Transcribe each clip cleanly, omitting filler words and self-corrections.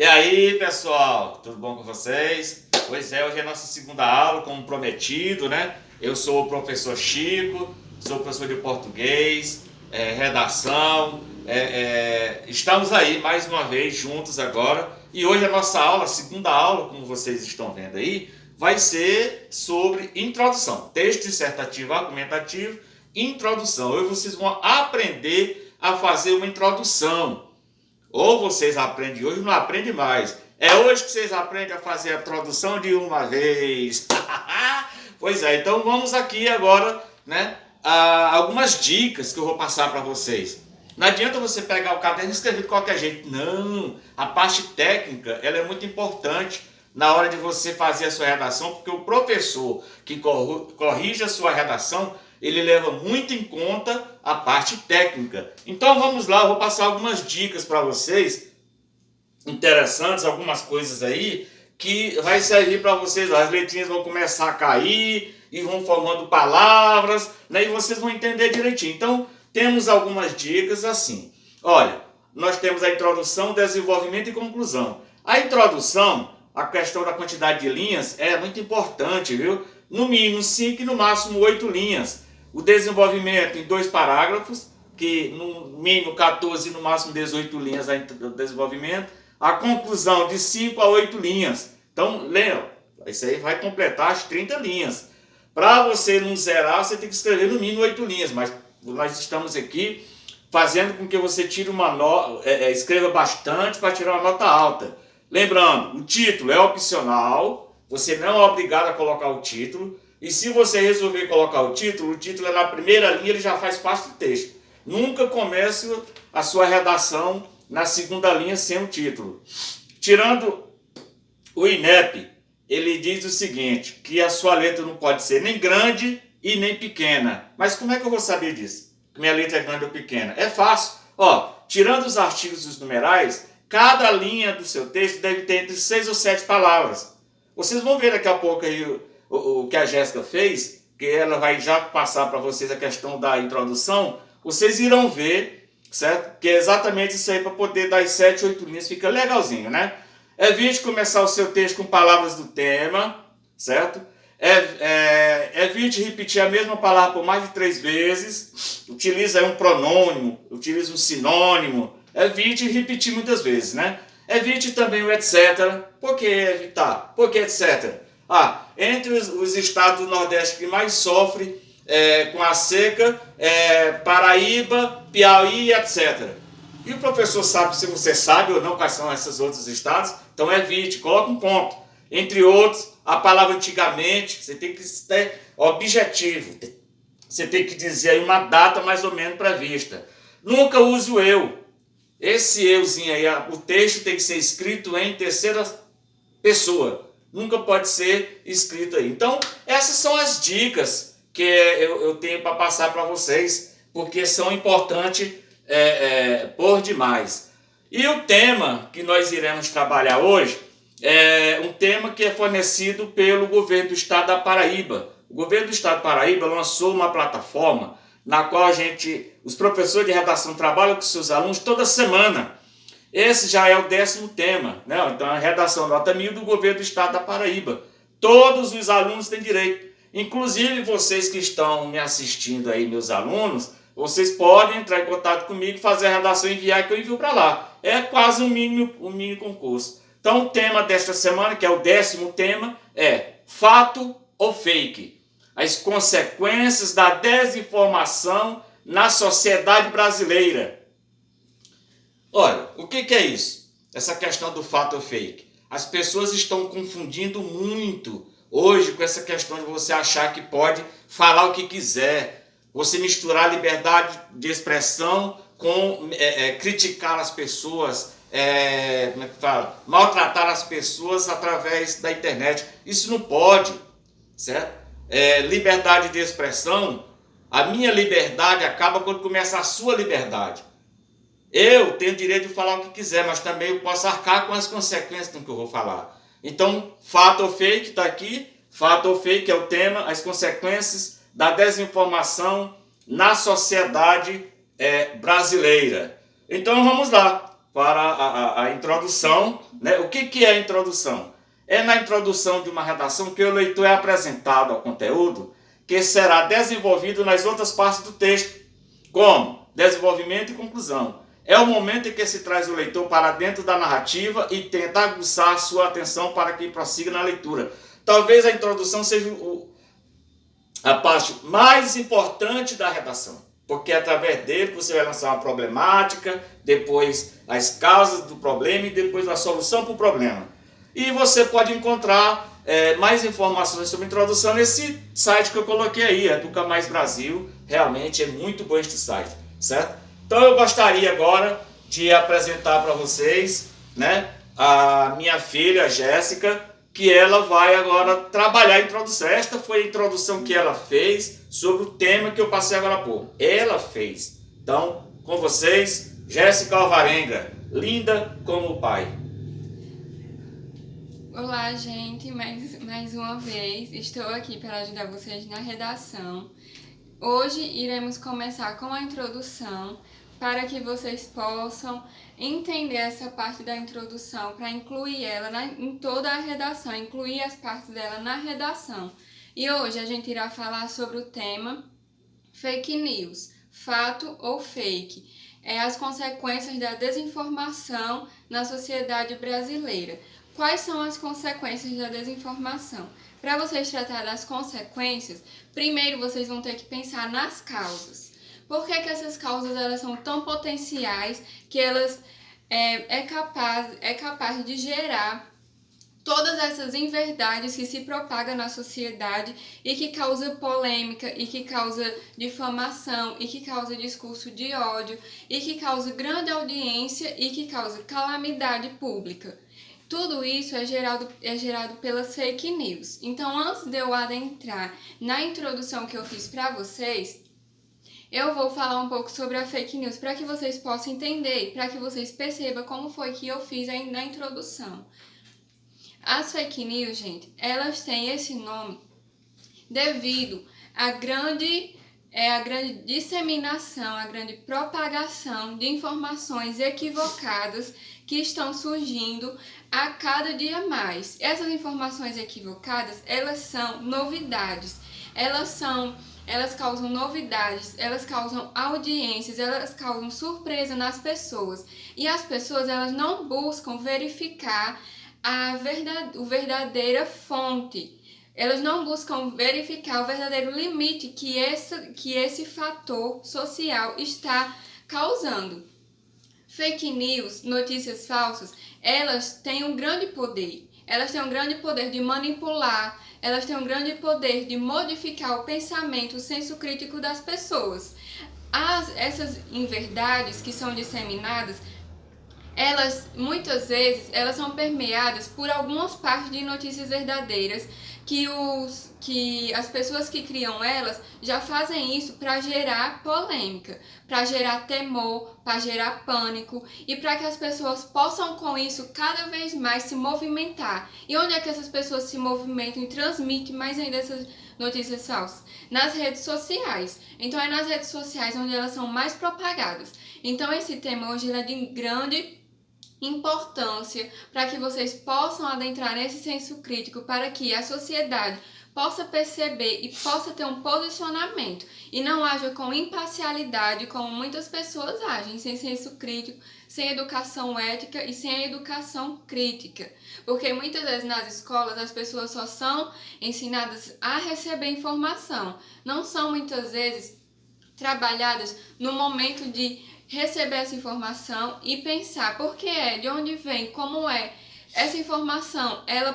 E aí, pessoal, tudo bom com vocês? Pois é, hoje é a nossa segunda aula, como prometido, né? Eu sou o professor Chico, sou professor de português, redação. Estamos aí mais uma vez juntos agora. E hoje a nossa aula, a segunda aula, como vocês estão vendo aí, vai ser sobre introdução. Texto dissertativo, argumentativo, introdução. Hoje vocês vão aprender a fazer uma introdução. Ou vocês aprendem hoje, não aprendem mais. É hoje que vocês aprendem a fazer a introdução de uma vez. Pois é, então vamos aqui agora, né, algumas dicas que eu vou passar para vocês. Não adianta você pegar o caderno e escrever de qualquer jeito. Não, a parte técnica ela é muito importante na hora de você fazer a sua redação, porque o professor que corrige a sua redação, ele leva muito em conta a parte técnica. Então vamos lá, eu vou passar algumas dicas para vocês, interessantes, algumas coisas aí, que vai servir para vocês. As letrinhas vão começar a cair e vão formando palavras, né, e vocês vão entender direitinho. Então temos algumas dicas assim. Olha, nós temos a introdução, desenvolvimento e conclusão. A introdução, a questão da quantidade de linhas é muito importante, viu? No mínimo 5 e no máximo 8 linhas. O desenvolvimento em 2 parágrafos, que no mínimo 14 e no máximo 18 linhas o desenvolvimento. A conclusão de 5 a 8 linhas. Então, lembra, isso aí vai completar as 30 linhas. Para você não zerar, você tem que escrever no mínimo 8 linhas, mas nós estamos aqui fazendo com que você tire uma nota, escreva bastante para tirar uma nota alta. Lembrando, o título é opcional, você não é obrigado a colocar o título. E se você resolver colocar o título é na primeira linha, ele já faz parte do texto. Nunca comece a sua redação na segunda linha sem o título. Tirando o INEP, ele diz o seguinte, que a sua letra não pode ser nem grande e nem pequena. Mas como é que eu vou saber disso? Que minha letra é grande ou pequena? É fácil. Ó, tirando os artigos e os numerais, cada linha do seu texto deve ter entre 6 ou 7 palavras. Vocês vão ver daqui a pouco aí o que a Jéssica fez, que ela vai já passar para vocês a questão da introdução. Vocês irão ver, certo? Que é exatamente isso aí, para poder dar as 7, 8 linhas, fica legalzinho, né? Evite começar o seu texto com palavras do tema, certo? Evite repetir a mesma palavra por mais de 3 vezes. Utilize aí um pronônimo, utilize um sinônimo. Evite repetir muitas vezes, né? Evite também o etc. Por que evitar? Por que etc? Entre os estados do Nordeste que mais sofrem com a seca, Paraíba, Piauí, etc. E o professor sabe se você sabe ou não quais são esses outros estados, então evite, coloque um ponto. Entre outros, a palavra antigamente, você tem que ser objetivo. Você tem que dizer aí uma data mais ou menos prevista. Nunca use o eu. Esse euzinho aí, o texto tem que ser escrito em terceira pessoa. Nunca pode ser escrito aí. Então, essas são as dicas que eu tenho para passar para vocês, porque são importantes por demais. E o tema que nós iremos trabalhar hoje é um tema que é fornecido pelo governo do estado da Paraíba. O governo do estado da Paraíba lançou uma plataforma na qual os professores de redação trabalham com seus alunos toda semana. Esse já é o 10º tema, né? Então, a redação nota 1000 do governo do estado da Paraíba. Todos os alunos têm direito. Inclusive, vocês que estão me assistindo aí, meus alunos, vocês podem entrar em contato comigo, fazer a redação e enviar, que eu envio para lá. É quase um mini concurso. Então, o tema desta semana, que é o 10º tema, é fato ou fake? As consequências da desinformação na sociedade brasileira. Olha, o que é isso? Essa questão do fato ou fake. As pessoas estão confundindo muito hoje com essa questão de você achar que pode falar o que quiser. Você misturar a liberdade de expressão com criticar as pessoas, como é que fala? Maltratar as pessoas através da internet. Isso não pode, certo? Liberdade de expressão, a minha liberdade acaba quando começa a sua liberdade. Eu tenho o direito de falar o que quiser, mas também eu posso arcar com as consequências do que eu vou falar. Então, fato ou fake está aqui. Fato ou fake é o tema, as consequências da desinformação na sociedade brasileira. Então, vamos lá. para a introdução, né? O que é a introdução? É na introdução de uma redação que o leitor é apresentado ao conteúdo que será desenvolvido nas outras partes do texto, como desenvolvimento e conclusão. É o momento em que se traz o leitor para dentro da narrativa e tenta aguçar a sua atenção para que prossiga na leitura. Talvez a introdução seja a parte mais importante da redação, porque é através dele você vai lançar uma problemática, depois as causas do problema e depois a solução para o problema. E você pode encontrar mais informações sobre introdução nesse site que eu coloquei aí, Educa Mais Brasil. Realmente é muito bom este site, certo? Então eu gostaria agora de apresentar para vocês, né, a minha filha Jéssica, que ela vai agora trabalhar a introdução. Esta foi a introdução que ela fez sobre o tema que eu passei agora há pouco. Ela fez. Então, com vocês, Jéssica Alvarenga, linda como o pai. Olá, gente, mais uma vez estou aqui para ajudar vocês na redação. Hoje iremos começar com a introdução para que vocês possam entender essa parte da introdução, para incluir ela em toda a redação, incluir as partes dela na redação. E hoje a gente irá falar sobre o tema fake news, fato ou fake, as consequências da desinformação na sociedade brasileira. Quais são as consequências da desinformação? Para vocês tratar das consequências, primeiro vocês vão ter que pensar nas causas. Por que essas causas elas são tão potenciais que elas é capaz de gerar todas essas inverdades que se propagam na sociedade e que causa polêmica, e que causa difamação, e que causa discurso de ódio, e que causa grande audiência e que causa calamidade pública. Tudo isso é gerado pelas fake news. Então, antes de eu adentrar na introdução que eu fiz para vocês, eu vou falar um pouco sobre a fake news para que vocês possam entender, para que vocês percebam como foi que eu fiz na introdução. As fake news, gente, elas têm esse nome devido à grande disseminação, à grande propagação de informações equivocadas que estão surgindo a cada dia mais. Essas informações equivocadas, elas são novidades, elas causam novidades, elas causam audiências, elas causam surpresa nas pessoas. E as pessoas, elas não buscam verificar a verdadeira fonte. Elas não buscam verificar o verdadeiro limite que esse fator social está causando. Fake news, notícias falsas, elas têm um grande poder. Elas têm um grande poder de manipular, elas têm um grande poder de modificar o pensamento, o senso crítico das pessoas. Essas inverdades que são disseminadas, muitas vezes elas são permeadas por algumas partes de notícias verdadeiras que as pessoas que criam elas já fazem isso para gerar polêmica, para gerar temor, para gerar pânico e para que as pessoas possam com isso cada vez mais se movimentar. E onde é que essas pessoas se movimentam e transmitem mais ainda essas notícias falsas? Nas redes sociais. Então é nas redes sociais onde elas são mais propagadas. Então esse tema hoje é de grande importância para que vocês possam adentrar nesse senso crítico, para que a sociedade possa perceber e possa ter um posicionamento e não haja com imparcialidade como muitas pessoas agem, sem senso crítico, sem educação ética e sem a educação crítica. Porque muitas vezes nas escolas as pessoas só são ensinadas a receber informação, não são muitas vezes trabalhadas no momento de receber essa informação e pensar por que de onde vem, como é. Essa informação, ela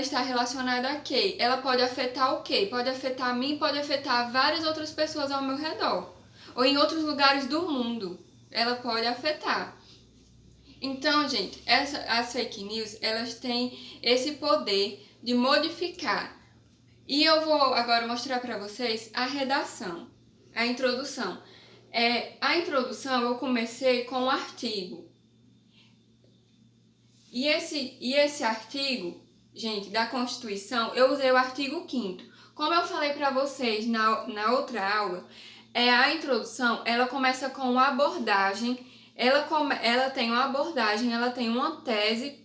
está relacionada a quê? Ela pode afetar o quê? Pode afetar a mim, pode afetar várias outras pessoas ao meu redor. Ou em outros lugares do mundo, ela pode afetar. Então, gente, as fake news, elas têm esse poder de modificar. E eu vou agora mostrar para vocês a redação, a introdução. A introdução eu comecei com um artigo. E esse artigo, gente, da Constituição, eu usei o artigo 5º. Como eu falei para vocês na outra aula, a introdução, ela começa com uma abordagem ela tem uma abordagem, ela tem uma tese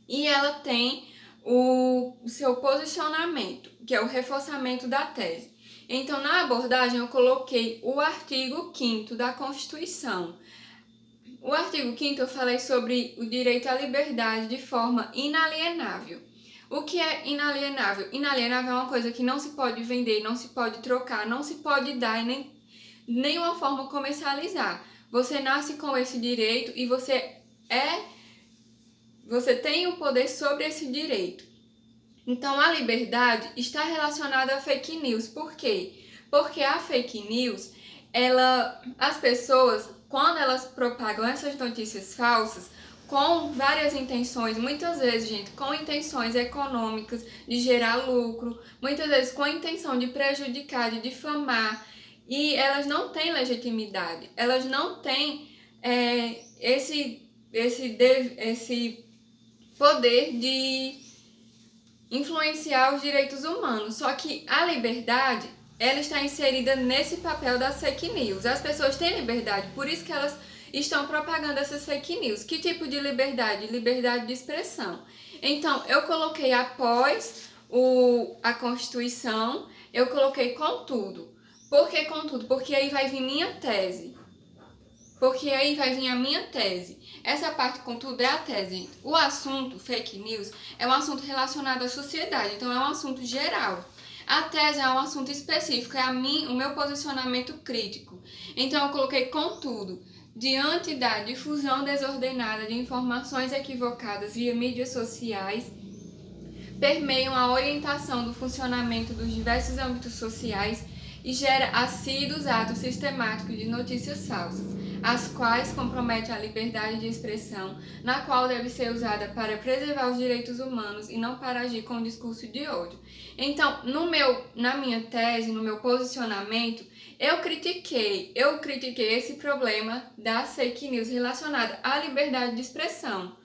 e ela tem o seu posicionamento, que é o reforçamento da tese. Então, na abordagem, eu coloquei o artigo 5º da Constituição. O artigo 5º eu falei sobre o direito à liberdade de forma inalienável. O que é inalienável? Inalienável é uma coisa que não se pode vender, não se pode trocar, não se pode dar e nem nenhuma forma comercializar. Você nasce com esse direito e você tem o poder sobre esse direito. Então, a liberdade está relacionada a fake news. Por quê? Porque a fake news, as pessoas, quando elas propagam essas notícias falsas, com várias intenções, muitas vezes, gente, com intenções econômicas, de gerar lucro, muitas vezes com a intenção de prejudicar, de difamar, e elas não têm legitimidade, elas não têm esse poder de influenciar os direitos humanos. Só que a liberdade, ela está inserida nesse papel das fake news. As pessoas têm liberdade, por isso que elas estão propagando essas fake news. Que tipo de liberdade? Liberdade de expressão. Então, eu coloquei após a Constituição, eu coloquei contudo. Por que contudo? Porque aí vai vir minha tese. Porque aí vai vir a minha tese. Essa parte, contudo, é a tese. O assunto, fake news, é um assunto relacionado à sociedade, então é um assunto geral. A tese é um assunto específico, é o meu posicionamento crítico. Então eu coloquei contudo. Diante da difusão desordenada de informações equivocadas via mídias sociais, permeiam a orientação do funcionamento dos diversos âmbitos sociais e gera assíduos atos sistemáticos de notícias falsas, as quais comprometem a liberdade de expressão, na qual deve ser usada para preservar os direitos humanos e não para agir com um discurso de ódio. Então, na minha tese, no meu posicionamento, eu critiquei esse problema das fake news relacionada à liberdade de expressão.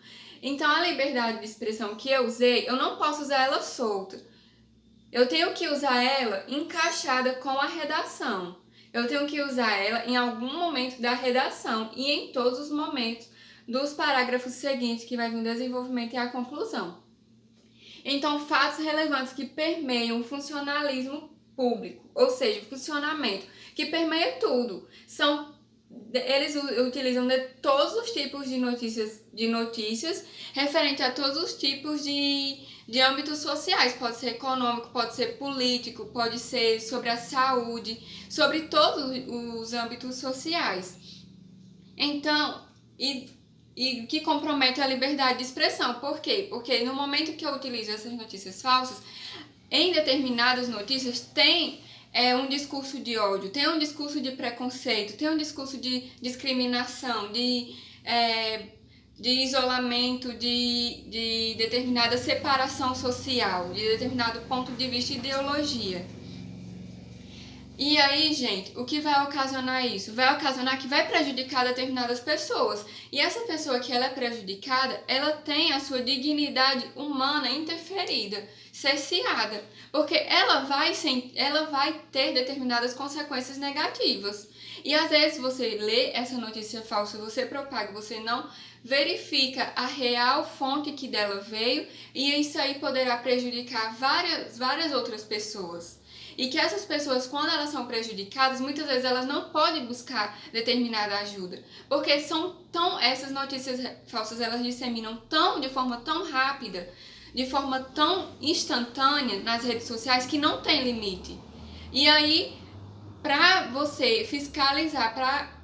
Então, a liberdade de expressão que eu usei, eu não posso usar ela solta. Eu tenho que usar ela encaixada com a redação. Eu tenho que usar ela em algum momento da redação e em todos os momentos dos parágrafos seguintes, que vai vir o desenvolvimento e a conclusão. Então, fatos relevantes que permeiam o funcionalismo público, ou seja, o funcionamento, que permeia tudo. Eles utilizam de todos os tipos de notícias referente a todos os tipos de âmbitos sociais. Pode ser econômico, pode ser político, pode ser sobre a saúde, sobre todos os âmbitos sociais. Então, e que compromete a liberdade de expressão. Por quê? Porque no momento que eu utilizo essas notícias falsas, em determinadas notícias tem um discurso de ódio, tem um discurso de preconceito, tem um discurso de discriminação, de isolamento, de determinada separação social, de determinado ponto de vista e ideologia. E aí, gente, o que vai ocasionar isso? Vai ocasionar que vai prejudicar determinadas pessoas. E essa pessoa que ela é prejudicada, ela tem a sua dignidade humana interferida, cerceada. Porque ela vai ter determinadas consequências negativas. E às vezes você lê essa notícia falsa, você propaga, você não verifica a real fonte que dela veio, e isso aí poderá prejudicar várias outras pessoas. E que essas pessoas, quando elas são prejudicadas, muitas vezes elas não podem buscar determinada ajuda. Porque essas notícias falsas, elas disseminam de forma tão rápida, de forma tão instantânea nas redes sociais, que não tem limite. E aí, para você fiscalizar, para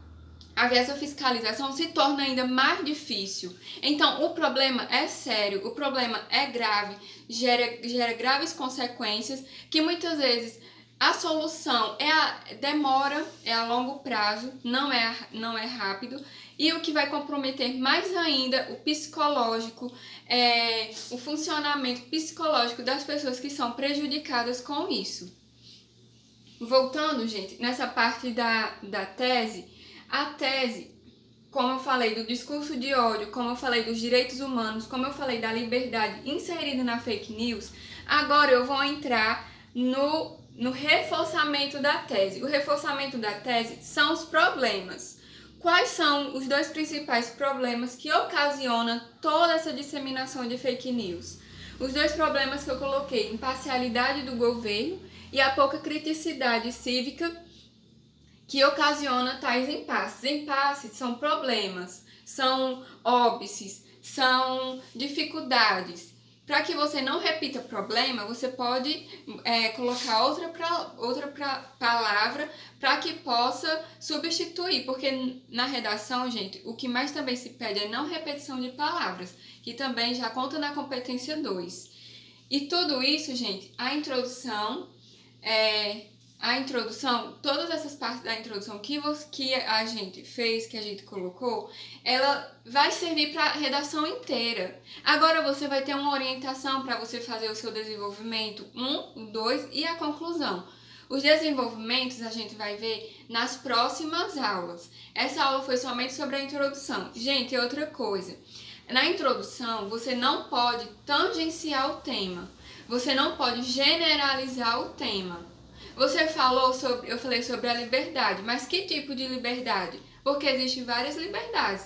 haver essa fiscalização, se torna ainda mais difícil. Então, o problema é sério, o problema é grave, gera graves consequências, que muitas vezes a solução demora, é a longo prazo, não é rápido, e o que vai comprometer mais ainda o psicológico, o funcionamento psicológico das pessoas que são prejudicadas com isso. Voltando, gente, nessa parte da tese, a tese, como eu falei do discurso de ódio, como eu falei dos direitos humanos, como eu falei da liberdade inserida na fake news, agora eu vou entrar no reforçamento da tese. O reforçamento da tese são os problemas. quais são os dois principais problemas que ocasionam toda essa disseminação de fake news? Os dois problemas que eu coloquei, imparcialidade do governo e a pouca criticidade cívica que ocasiona tais impasses. Impasses são problemas, são óbices, são dificuldades. Para que você não repita problema, você pode colocar outra palavra para que possa substituir, porque na redação, gente, o que mais também se pede é não repetição de palavras, que também já conta na competência 2. E tudo isso, gente, a introdução, todas essas partes da introdução que a gente fez, que a gente colocou, ela vai servir para a redação inteira. Agora você vai ter uma orientação para você fazer o seu desenvolvimento 1, 2 e a conclusão. Os desenvolvimentos a gente vai ver nas próximas aulas. Essa aula foi somente sobre a introdução. Gente, outra coisa. Na introdução, você não pode tangenciar o tema. Você não pode generalizar o tema. Eu falei sobre a liberdade, mas que tipo de liberdade? Porque existem várias liberdades.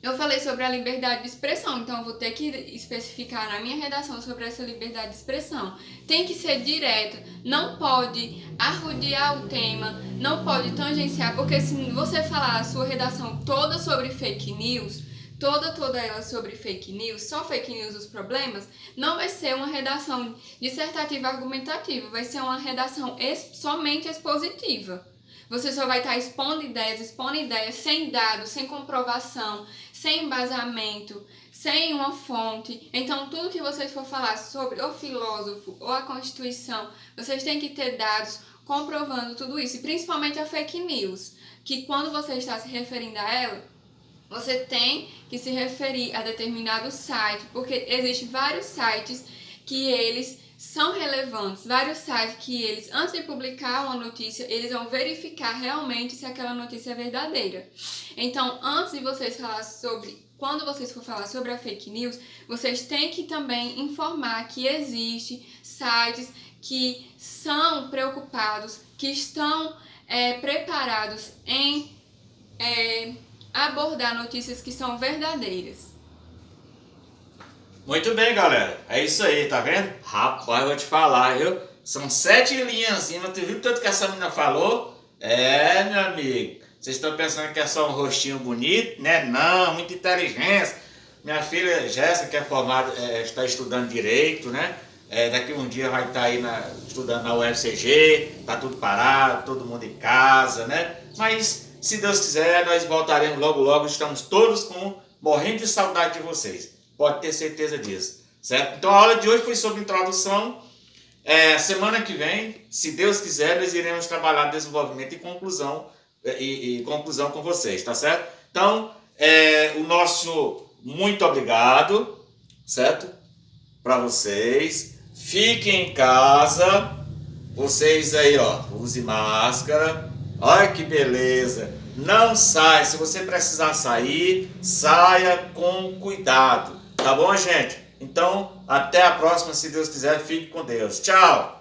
Eu falei sobre a liberdade de expressão, então eu vou ter que especificar na minha redação sobre essa liberdade de expressão. Tem que ser direta, não pode arrodear o tema, não pode tangenciar, porque se você falar a sua redação toda sobre fake news, toda ela sobre fake news, só fake news os problemas, não vai ser uma redação dissertativa argumentativa, vai ser uma redação somente expositiva. Você só vai estar expondo ideias sem dados, sem comprovação, sem embasamento, sem uma fonte. Então, tudo que vocês for falar sobre o filósofo ou a Constituição, vocês têm que ter dados comprovando tudo isso, e principalmente a fake news, que quando você está se referindo a ela, você tem que se referir a determinado site, porque existem vários sites que eles são relevantes, vários sites que eles, antes de publicar uma notícia, eles vão verificar realmente se aquela notícia é verdadeira. Então, antes de vocês falar quando vocês for falar sobre a fake news, vocês têm que também informar que existem sites que são preocupados, que estão preparados em abordar notícias que são verdadeiras. Muito bem, galera. É isso aí, tá vendo? Rapaz, eu vou te falar, viu? São 7 linhas, mas tu viu tanto que essa menina falou? Meu amigo. Vocês estão pensando que é só um rostinho bonito, né? Não, muita inteligência. Minha filha Jéssica, que é formada, está estudando Direito, né? Daqui um dia vai estar aí estudando na UFCG, tá tudo parado, todo mundo em casa, né? Mas, se Deus quiser, nós voltaremos logo, estamos todos morrendo de saudade de vocês. Pode ter certeza disso, certo? Então a aula de hoje foi sobre introdução. Semana que vem, se Deus quiser, nós iremos trabalhar desenvolvimento e conclusão, conclusão com vocês, tá certo? Então, o nosso muito obrigado, certo? Para vocês. Fiquem em casa. Vocês aí, ó, use máscara. Olha que beleza. Não saia. Se você precisar sair, saia com cuidado. Tá bom, gente? Então, até a próxima, se Deus quiser. Fique com Deus. Tchau!